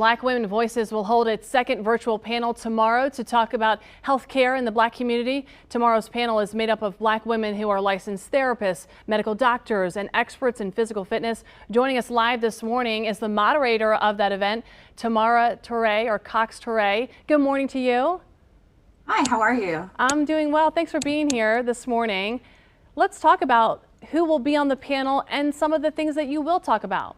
Black Women Voices will hold its second virtual panel tomorrow to talk about health care in the Black community. Tomorrow's panel is made up of Black women who are licensed therapists, medical doctors, and experts in physical fitness. Joining us live this morning is the moderator of that event, Tamara Toure, or Cox Toure. Good morning to you. Hi, how are you? I'm doing well. Thanks for being here this morning. Let's talk about who will be on the panel and some of the things that you will talk about.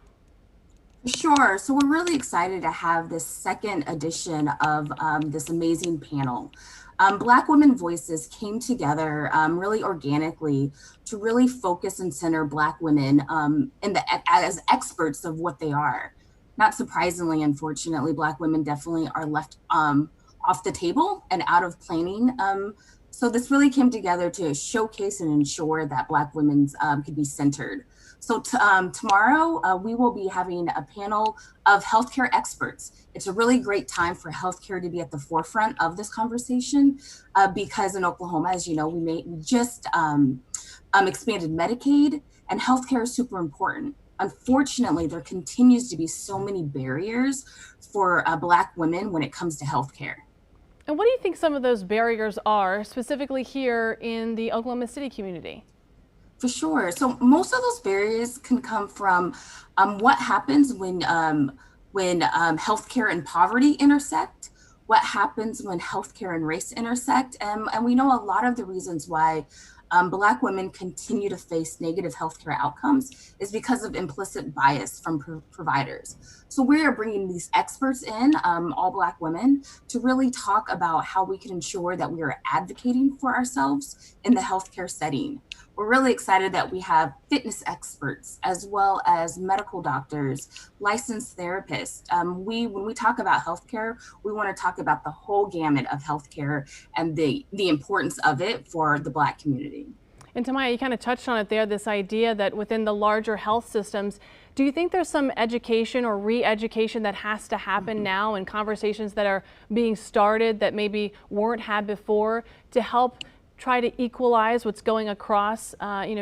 Sure. So we're really excited to have this second edition of this amazing panel. Black Women Voices came together really organically to really focus and center Black women as experts of what they are. Not surprisingly, unfortunately, Black women definitely are left off the table and out of planning. So this really came together to showcase and ensure that Black women could be centered. So tomorrow we will be having a panel of healthcare experts. It's a really great time for healthcare to be at the forefront of this conversation because in Oklahoma, as you know, we just expanded Medicaid, and healthcare is super important. Unfortunately, there continues to be so many barriers for Black women when it comes to healthcare. And what do you think some of those barriers are, specifically here in the Oklahoma City community? For sure. So most of those barriers can come from what happens when healthcare and poverty intersect, what happens when healthcare and race intersect. And we know a lot of the reasons why Black women continue to face negative healthcare outcomes is because of implicit bias from providers. So we are bringing these experts in, all Black women, to really talk about how we can ensure that we are advocating for ourselves in the healthcare setting. We're really excited that we have fitness experts as well as medical doctors, licensed therapists. When we talk about healthcare, we want to talk about the whole gamut of healthcare and the importance of it for the Black community. And Tamaya, you kind of touched on it there, this idea that within the larger health systems, do you think there's some education or re-education that has to happen now, and conversations that are being started that maybe weren't had before to help try to equalize what's going across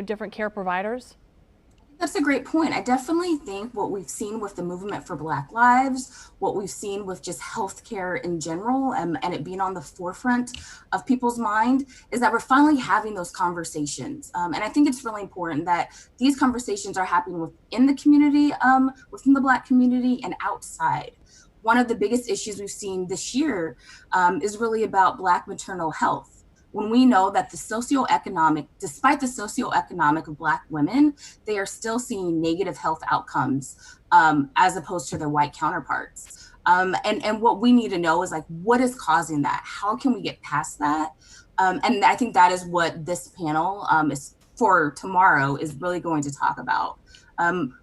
different care providers? That's a great point. I definitely think what we've seen with the movement for Black lives, what we've seen with just healthcare in general, and it being on the forefront of people's mind, is that we're finally having those conversations. And I think it's really important that these conversations are happening within the community, within the Black community, and outside. One of the biggest issues we've seen this year is really about Black maternal health. When we know that despite the socioeconomic of Black women, they are still seeing negative health outcomes as opposed to their white counterparts. And what we need to know is, like, what is causing that? How can we get past that? And I think that is what this panel is for tomorrow is really going to talk about.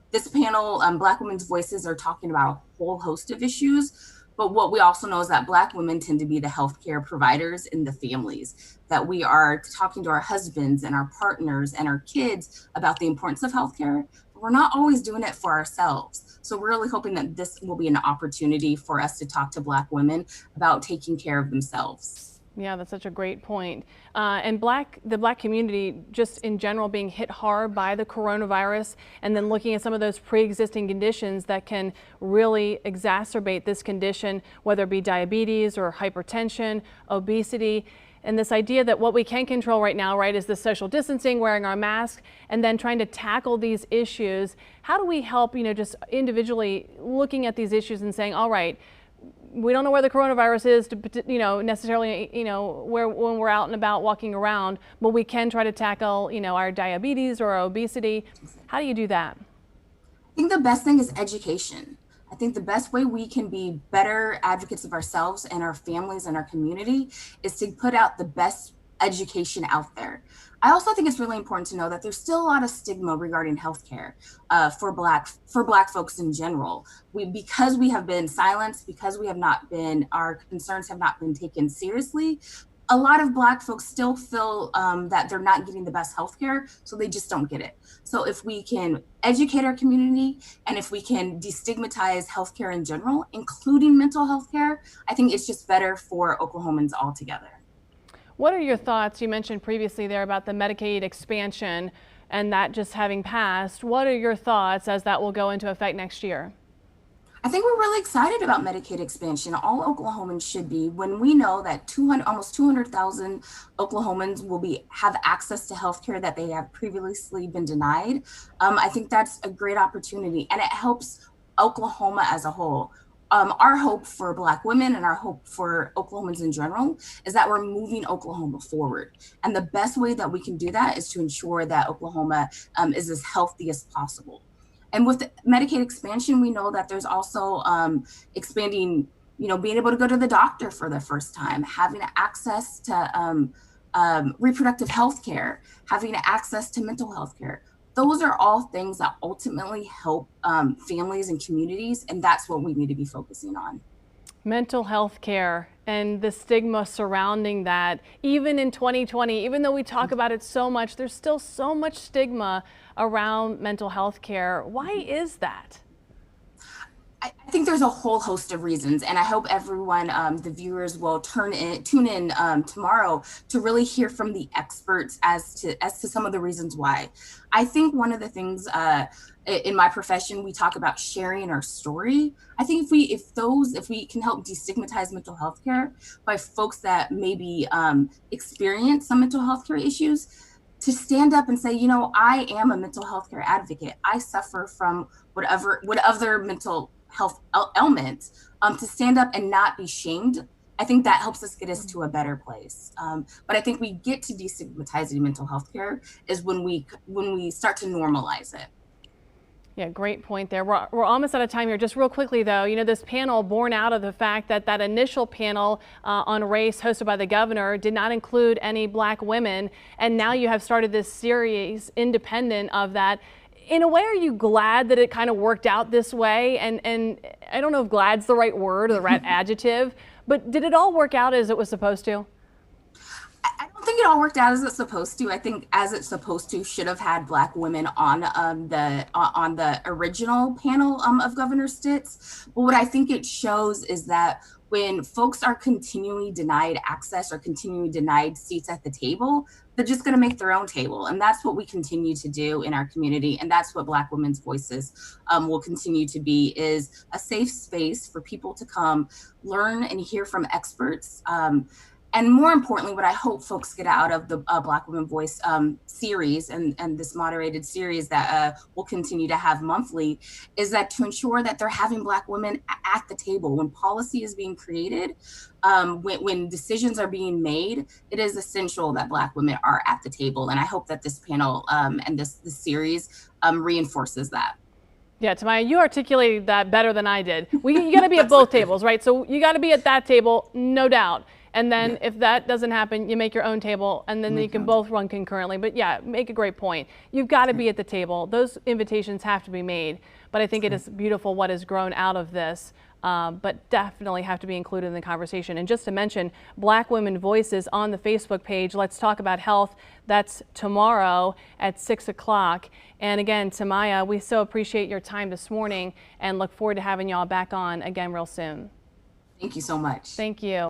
This panel, Black Women's Voices, are talking about a whole host of issues. But what we also know is that Black women tend to be the healthcare providers in the families, that we are talking to our husbands and our partners and our kids about the importance of healthcare. But we're not always doing it for ourselves. So we're really hoping that this will be an opportunity for us to talk to Black women about taking care of themselves. Yeah, that's such a great point. And the Black community, just in general, being hit hard by the coronavirus, and then looking at some of those pre-existing conditions that can really exacerbate this condition, whether it be diabetes or hypertension, obesity. And this idea that what we can control right now, right, is the social distancing, wearing our mask, and then trying to tackle these issues. How do we help, just individually looking at these issues and saying, all right, we don't know where the coronavirus is necessarily, when we're out and about walking around, but we can try to tackle, our diabetes or our obesity. How do you do that? I think the best thing is education. I think the best way we can be better advocates of ourselves and our families and our community is to put out the best education out there. I also think it's really important to know that there's still a lot of stigma regarding healthcare for Black folks in general. Because we have been silenced, because our concerns have not been taken seriously, a lot of Black folks still feel that they're not getting the best healthcare, so they just don't get it. So if we can educate our community and if we can destigmatize healthcare in general, including mental health care, I think it's just better for Oklahomans altogether. What are your thoughts? You mentioned previously there about the Medicaid expansion and that just having passed. What are your thoughts as that will go into effect next year? I think we're really excited about Medicaid expansion. All Oklahomans should be. When we know that 200, almost 200,000 Oklahomans will have access to healthcare that they have previously been denied, I think that's a great opportunity, and it helps Oklahoma as a whole. Our hope for Black women and our hope for Oklahomans in general is that we're moving Oklahoma forward. And the best way that we can do that is to ensure that Oklahoma is as healthy as possible. And with Medicaid expansion, we know that there's also expanding, being able to go to the doctor for the first time, having access to reproductive health care, having access to mental health care. Those are all things that ultimately help families and communities, and that's what we need to be focusing on. Mental health care and the stigma surrounding that. Even in 2020, even though we talk about it so much, there's still so much stigma around mental health care. Why is that? I think there's a whole host of reasons, and I hope everyone, the viewers, will tune in tomorrow to really hear from the experts as to some of the reasons why. I think one of the things in my profession, we talk about sharing our story. I think if we can help destigmatize mental health care by folks that maybe experience some mental health care issues, to stand up and say, I am a mental health care advocate. I suffer from whatever mental health ailment, to stand up and not be shamed. I think that helps us get us to a better place. But I think we get to destigmatizing mental health care is when we start to normalize it. Yeah, great point there. We're almost out of time here. Just real quickly, though, this panel, born out of the fact that that initial panel on race hosted by the governor did not include any Black women, and now you have started this series independent of that. In a way, are you glad that it kind of worked out this way? And I don't know if glad's the right word or the right adjective, but did it all work out as it was supposed to? I don't think it all worked out as it's supposed to. I think as it's supposed to should have had Black women on the original panel of Governor Stitt. But what I think it shows is that when folks are continually denied access or continually denied seats at the table, they're just going to make their own table. And that's what we continue to do in our community. And that's what Black women's voices will continue to be, is a safe space for people to come learn and hear from experts. And more importantly, what I hope folks get out of the Black Women Voice series and this moderated series that we'll continue to have monthly is that to ensure that they're having Black women at the table. When policy is being created, when decisions are being made, it is essential that Black women are at the table. And I hope that this panel and this series reinforces that. Yeah, Tamaya, you articulated that better than I did. You got to be at both tables, right? So you got to be at that table, no doubt. And then if that doesn't happen, you make your own table, and then you can both run concurrently. But yeah, make a great point. You've got to be at the table. Those invitations have to be made. But I think it is beautiful what has grown out of this, but definitely have to be included in the conversation. And just to mention, Black Women Voices on the Facebook page, Let's Talk About Health. That's tomorrow at 6 o'clock. And again, Tamaya, we so appreciate your time this morning and look forward to having y'all back on again real soon. Thank you so much. Thank you.